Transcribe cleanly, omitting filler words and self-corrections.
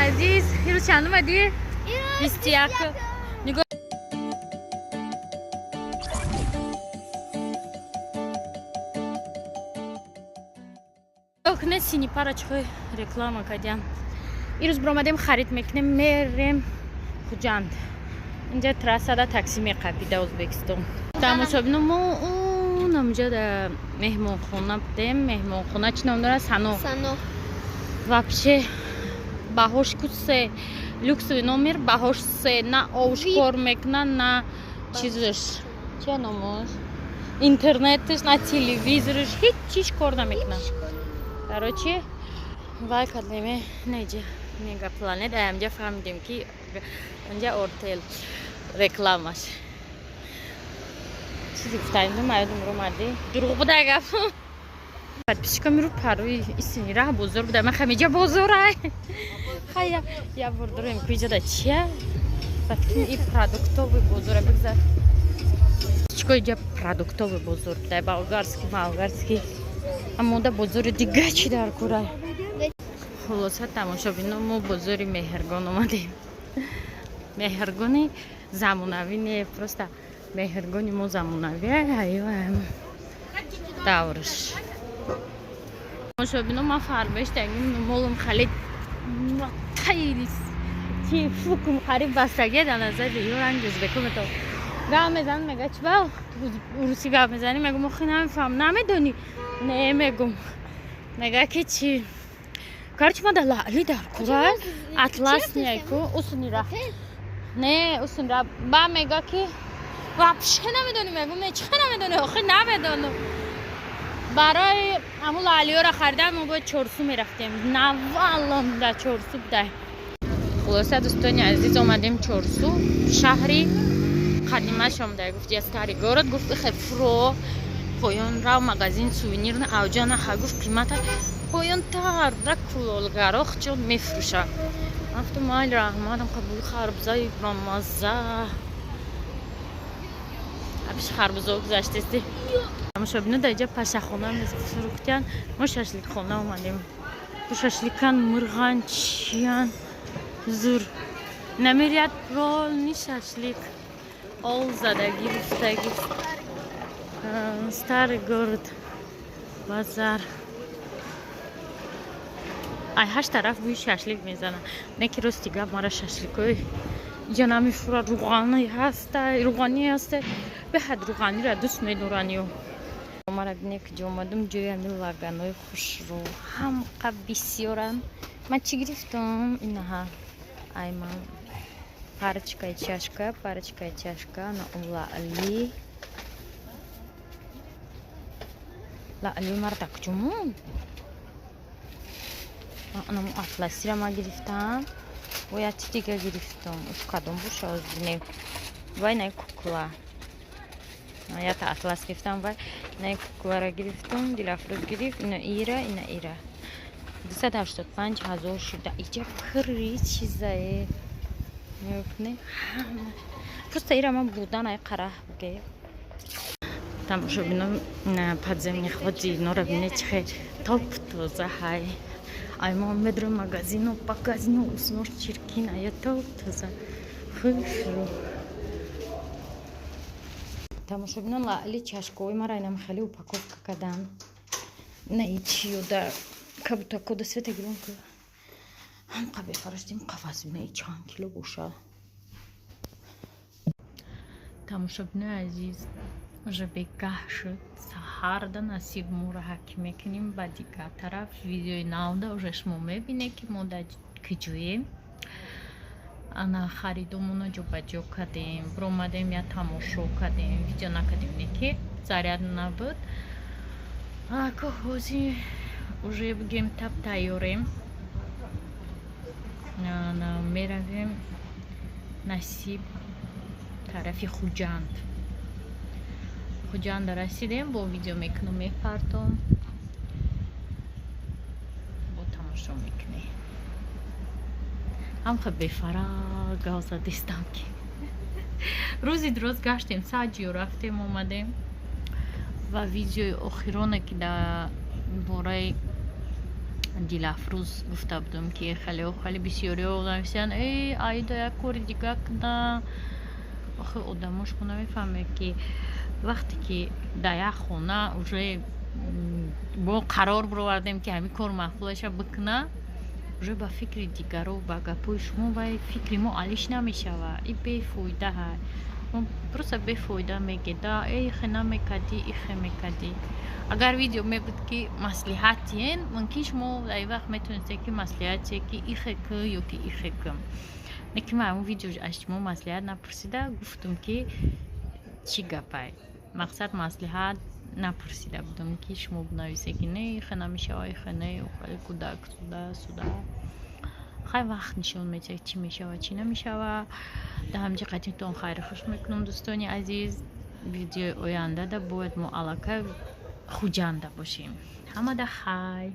عزیز روز چند اومدی؟ 21 نگاه نه سینی پارا چخوی رکلام کردیم روز برامدیم خرید میکنیم میریم خوجند اینجا تراسه دا تاکسی میقبیده ازبکستان تماشا بینم ما اونجا در مهمون خونه بودیم مهمون خونه چی نام داره؟ سانو вообще باهاش کسی люксовый номер باهاش سه نه آوش کار میکنه نه چیزش چه نامش اینترنتش نه تلویزیونش هیچ چیز کار نمیکنه короче وای کلمه نیجا میگه پلنت اینجا فهمیدیم که اینجا هتل رکلامش چیزی گفتیم تو مردم رو مردی دروغ بوده گفتم подписчика میرو پروی این راه بزرگ بوده من خمیجا بزرگه خیلی یا برداریم کجا دا چیه فکر این پروداکتوی بزرگ بگذار چیکار اینجا پروداکتوی بزرگ بوده болгарский اما دا بزرگ دیگه چی در کوره خلاصه تماشا بینم ما بزرگ مهرگان اومدیم مهرگانی زمانوی نه просто مهرگانی ما زمانویه دورش تماشا بینم من فرمایش داریم مولم خیلی خیلی فوکم خرید بستگی در نظر یورنگ ازبکم تو گام میزن میگه چبا روسی گام میزنی میگم مخی نمیفهم نمیدونی نمیگم میگه که چی короче ما در لی در کوره اطلس نیکو اصنی را نه اصنی را با میگه که вообще نمیدونی میگم نه چه نمیدونی آخه نمیدونم برای امول علیو را خریدم ما باید چورسو میرفتیم نه والله در چورسو بوده خلاصه دوستان عزیز اومدیم چورسو شهری قدیمش اومده گفت یه ستاری گورد گفت خیلی فرو پایان را مغازین سوینیر نه اوجا نه گفت قیمت پایان تر در کلولگراخ چون میفروشه گفتم مال رحمانم قبول خربزای برامازه ابیش خربزا گذاشتستی اما شبینه در اینجا پشه خونه میز فروختن ما ششلیک خونه اومدیم ششلیکان مرغان چیان زور نمیرید رول نی ششلیک آل زدگی رفتگی ستار گرد بازار ای هشت طرف بوی ششلیک میزنه نه که رستیگه ماره ششلیکوی اینجا نمیفوره روغانی هسته روغانی هسته به حد روغانی را دوست میدارنیو ماره بینه که جا اومدم جوی همی لگنای خوش رو هم قب بسیارن من چی گرفتم اینه ها ای من парочка чашка на лали лали مرتق جمون انا اطلسی را ما گرفتم و یا چی دیگه گرفتم اف کدوم بوش از بینه وای نه کوکلا یا تا اطلس گرفتم وای نه کوکلا را گرفتم دیلافروز گرفت اینا ایره 285,000 شده اینجا پری چیزه میکنه просто ایره من بودن ای قره بگه تماشا بینم подземный ход اینا را بینه چه топ تازه های ای ما مدر مغازینو پاکازینو اسمش چرکین ای топ تازه خوش رو تماشا بینم لالی چشکوی ما را اینم خیلی упаковка کردن نه چیو در کبوتا کد سوت گیرم که هم قبل فرستیم قفس بینه چند کیلو باشه تماشا بینه عزیز уже بگاه شد سهر دا نصیب مو را حکی میکنیم با دیگه طرف ویدیوی ناو دا уже شما میبینه که ما دا کجویم انا خریدمونو جو بجو کردیم برومدیم یا تماشا کردیم ویدیو نکردیم نیکی زرد نبود که خوزی уже بگیم تب تایوریم میرویم نصیب طرفی خوجند رسیدیم با ویدیو میکنم میپرتم با تماشا میکنه هم خب بفرا گازا دیستم که روزی درست گشتیم ساجیو رفتیم اومدیم و ویدیوی اخیرانه که در باره Дилафруз гуфта будам ки хеле бисёриҳо нависанд аида як кори дига кунам. охи одамошку намефаҳмед ки вақте ки дар як хона уже бо қарор бировардем ки ҳамин кор маҳфулаша бикуна, уже ба фикри дигару ба гапои шумо вай фикри мо алиш намешавад. И бефоидаҳа, просто бефоида мегеда ихе намекади ихе мекади. Агар видео мебуд ки маслиҳатиен, мумкин шумо дар ин вақт метонистед ки маслиҳатие ки ихе кӣ ё ки ихе кӣ. Лекин ман ҳамун видео аз шумо маслиҳат напурсида гуфтум ки чӣ гапай. Мақсад маслиҳат напурсида будам ки шумо бинависед ки не ихе намешава, ихе не хеле кӯдак суда. хай вақт нишон медиҳад чӣ мешава чӣ намешава. дар ҳамҷи қадимтон хайри хуш мекунам дӯстони азиз. видеои ояндада бояд мо аллакай хуҷанда бошем. ҳамада хай.